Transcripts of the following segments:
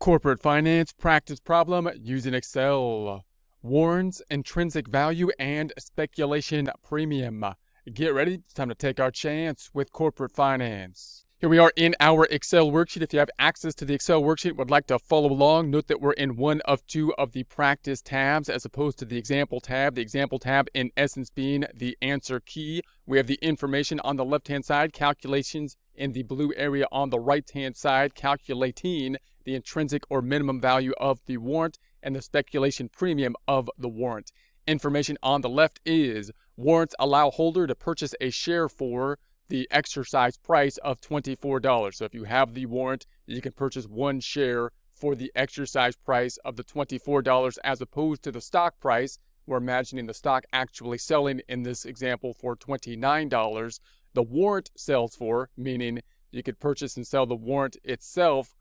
Corporate finance practice problem using Excel. Warrants, intrinsic value, and speculation premium. Get ready, it's time to take our chance with corporate finance. Here we are in our Excel worksheet. If you have access to the Excel worksheet, would like to follow along, note that we're in one of two of the practice tabs as opposed to the example tab. The example tab in essence being the answer key. We have the information on the left-hand side, calculations in the blue area on the right-hand side, calculating the intrinsic or minimum value of the warrant and the speculation premium of the warrant. Information on the left is warrants allow holder to purchase a share for the exercise price of $24. So if you have the warrant, you can purchase one share for the exercise price of the $24 as opposed to the stock price. We're imagining the stock actually selling in this example for $29. The warrant sells for, meaning you could purchase and sell the warrant itself.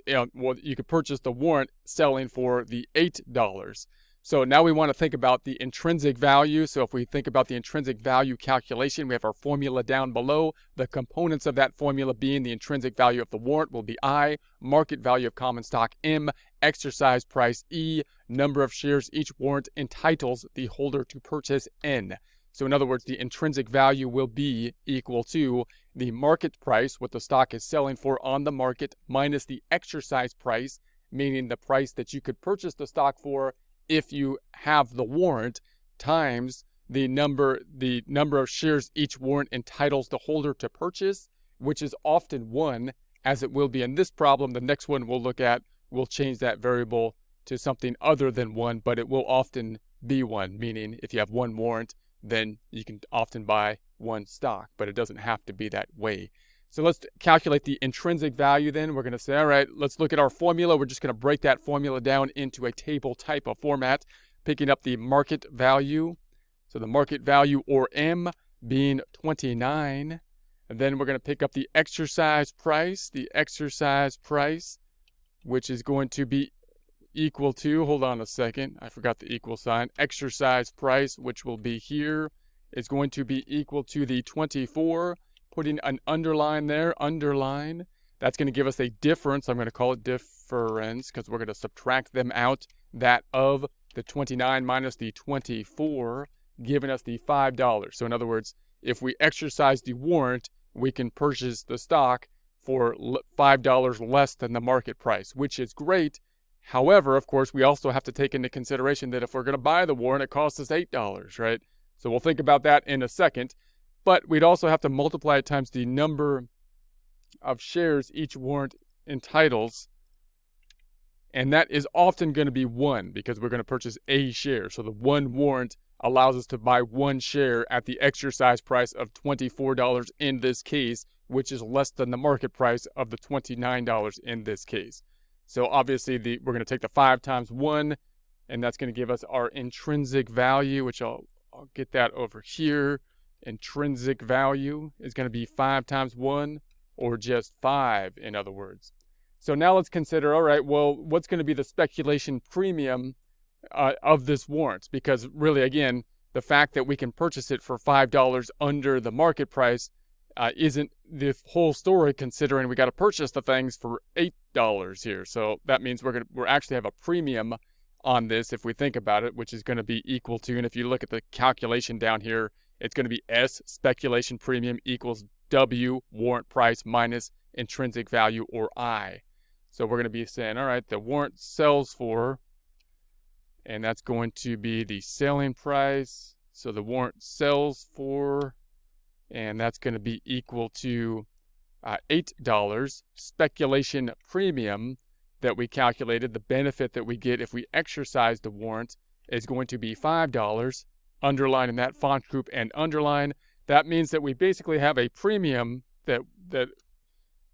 Well, you could purchase the warrant selling for the $8. So now we want to think about the intrinsic value. So if we think about the intrinsic value calculation, we have our formula down below. The components of that formula being the intrinsic value of the warrant will be I, market value of common stock M, exercise price E, number of shares each warrant entitles the holder to purchase N. So in other words, the intrinsic value will be equal to the market price, what the stock is selling for on the market, minus the exercise price, meaning the price that you could purchase the stock for if you have the warrant, times the number of shares each warrant entitles the holder to purchase, which is often 1, as it will be in this problem. The next one we'll look at will change that variable to something other than 1, but it will often be 1, meaning if you have one warrant, then you can often buy one stock, but it doesn't have to be that way. So let's calculate the intrinsic value then. We're going to say, all right, let's look at our formula. We're just going to break that formula down into a table type of format, picking up the market value. So the market value, or M, being 29. And then we're going to pick up the exercise price, which is going to be equal to, hold on a second, I forgot the equal sign. Exercise price, which will be here, is going to be equal to the 24. Putting an underline there, underline. That's going to give us a difference. I'm going to call it difference because we're going to subtract them out. That of the 29 minus the 24, giving us the $5. So in other words, if we exercise the warrant, we can purchase the stock for $5 less than the market price, which is great. However, of course, we also have to take into consideration that if we're going to buy the warrant, it costs us $8, right? So we'll think about that in a second. But we'd also have to multiply it times the number of shares each warrant entitles. And that is often going to be 1 because we're going to purchase a share. So the one warrant allows us to buy one share at the exercise price of $24 in this case, which is less than the market price of the $29 in this case. So obviously we're going to take the 5 times 1, and that's going to give us our intrinsic value, which I'll get that over here. Intrinsic value is going to be 5 times 1, or just 5, in other words. So now let's consider, all right, well, what's going to be the speculation premium of this warrant? Because really, again, the fact that we can purchase it for $5 under the market price isn't the whole story, considering we got to purchase the things for $8 here. So that means we're actually have a premium on this if we think about it, which is going to be equal to, and if you look at the calculation down here, it's going to be S, speculation premium, equals W, warrant price, minus intrinsic value, or I. So we're going to be saying, all right, the warrant sells for, and that's going to be the selling price. So the warrant sells for, and that's going to be equal to $8. Speculation premium that we calculated, the benefit that we get if we exercise the warrant, is going to be $5. Underline in that font group and underline. That means that we basically have a premium that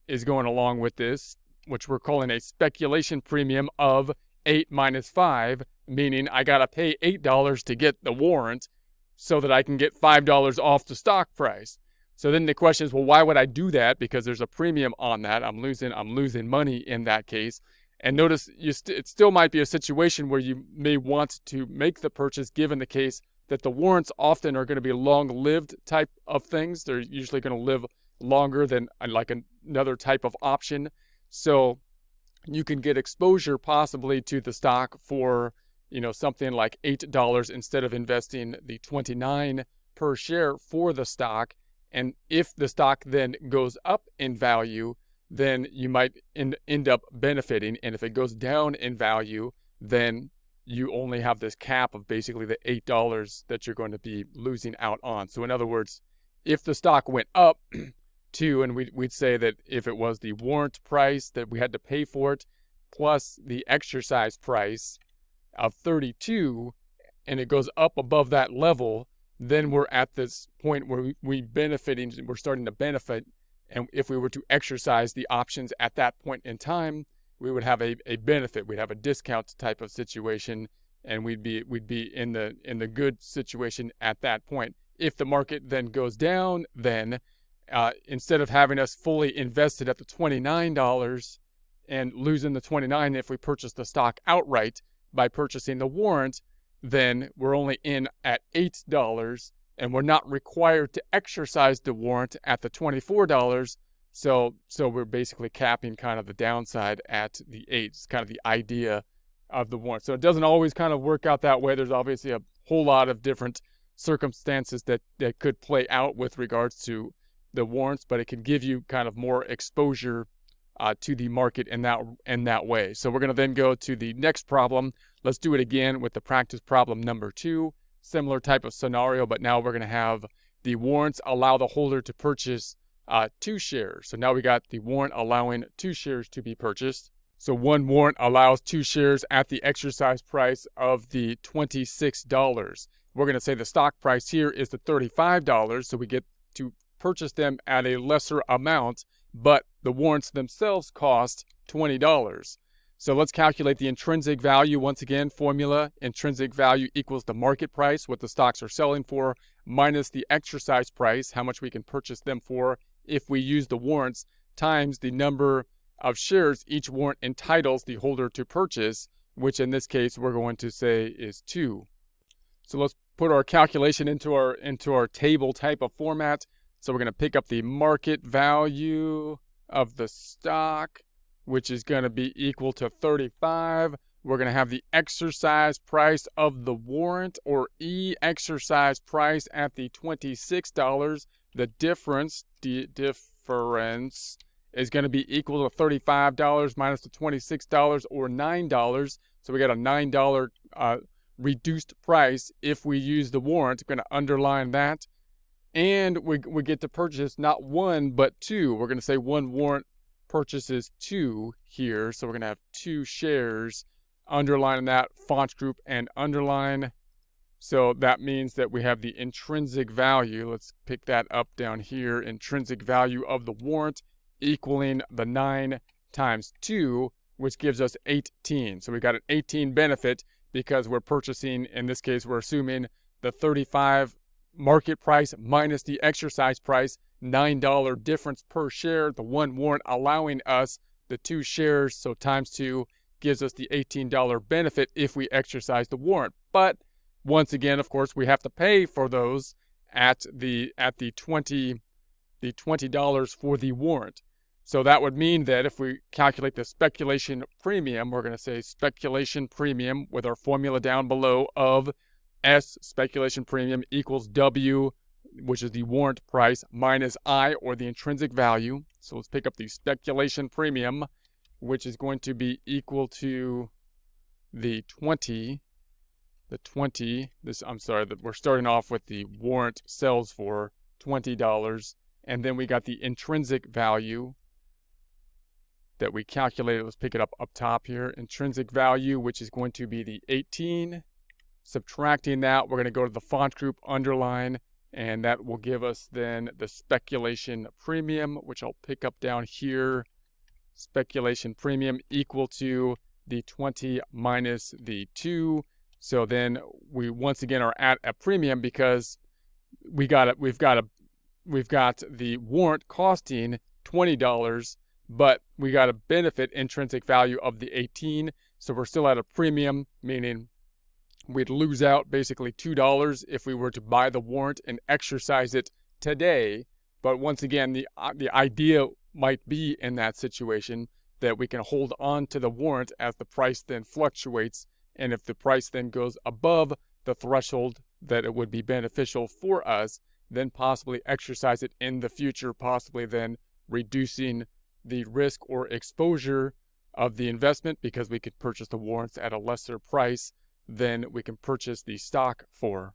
is going along with this, which we're calling a speculation premium of 8 minus 5, meaning I got to pay $8 to get the warrant so that I can get $5 off the stock price. So then the question is, well, why would I do that? Because there's a premium on that. I'm losing money in that case. And notice it still might be a situation where you may want to make the purchase given the case that the warrants often are going to be long-lived type of things. They're usually going to live longer than like another type of option. So you can get exposure possibly to the stock for, something like $8 instead of investing the $29 per share for the stock. And if the stock then goes up in value, then you might end up benefiting. And if it goes down in value, then you only have this cap of basically the $8 that you're going to be losing out on. So in other words, if the stock went up to, and we'd say that if it was the warrant price that we had to pay for it, plus the exercise price of 32, and it goes up above that level, then we're at this point where we're starting to benefit. And if we were to exercise the options at that point in time, we would have a benefit. We'd have a discount type of situation, and we'd be in the good situation at that point. If the market then goes down, then instead of having us fully invested at the $29 and losing the $29 if we purchase the stock outright by purchasing the warrant, then we're only in at $8, and we're not required to exercise the warrant at the $24. So we're basically capping kind of the downside at the 8. It's kind of the idea of the warrant. So it doesn't always kind of work out that way. There's obviously a whole lot of different circumstances that could play out with regards to the warrants, but it can give you kind of more exposure to the market in that way. So we're going to then go to the next problem. Let's do it again with the practice problem number 2. Similar type of scenario, but now we're going to have the warrants allow the holder to purchase 2 shares. So now we got the warrant allowing 2 shares to be purchased. So one warrant allows 2 shares at the exercise price of the $26. We're going to say the stock price here is the $35, so we get to purchase them at a lesser amount, but the warrants themselves cost $20. So let's calculate the intrinsic value. Once again, formula: intrinsic value equals the market price, what the stocks are selling for, minus the exercise price, how much we can purchase them for if we use the warrants, times the number of shares each warrant entitles the holder to purchase, which in this case we're going to say is 2. So let's put our calculation into our table type of format. So we're going to pick up the market value of the stock, which is going to be equal to 35. We're going to have the exercise price of the warrant, or E, exercise price at the $26. The difference is going to be equal to $35 minus the $26, or $9. So we got a $9 reduced price if we use the warrant. I'm going to underline that. And we get to purchase not 1, but 2. We're going to say one warrant purchases 2 here. So we're going to have 2 shares. Underline that, font group and underline. So that means that we have the intrinsic value. Let's pick that up down here. Intrinsic value of the warrant equaling the 9 times 2, which gives us 18. So we got an 18 benefit because we're purchasing, in this case, we're assuming the 35 market price minus the exercise price, $9 difference per share, the one warrant allowing us the 2 shares, so times 2 gives us the $18 benefit if we exercise the warrant. But once again, of course, we have to pay for those at the $20 for the warrant. So that would mean that if we calculate the speculation premium, we're going to say speculation premium with our formula down below of S, speculation premium, equals W, which is the warrant price, minus I, or the intrinsic value. So let's pick up the speculation premium, which is going to be equal to the 20. We're starting off with the warrant sells for $20. And then we got the intrinsic value that we calculated. Let's pick it up top here. Intrinsic value, which is going to be the 18. Subtracting that, we're going to go to the font group, underline, and that will give us then the speculation premium, which I'll pick up down here. Speculation premium equal to the 20 minus the 2. So then we once again are at a premium because we've got the warrant costing $20, but we got a benefit intrinsic value of the 18. So we're still at a premium, meaning we'd lose out basically $2 if we were to buy the warrant and exercise it today. But once again, the idea might be in that situation that we can hold on to the warrant as the price then fluctuates. And if the price then goes above the threshold that it would be beneficial for us, then possibly exercise it in the future, possibly then reducing the risk or exposure of the investment, because we could purchase the warrants at a lesser price than we can purchase the stock for.